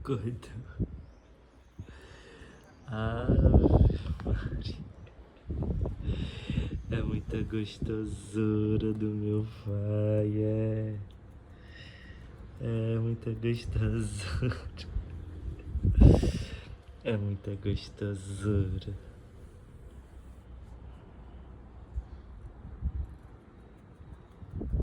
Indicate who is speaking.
Speaker 1: Coitado. Ah, Maria. É muita gostosura do meu pai, é muita gostosura. É muita gostosura.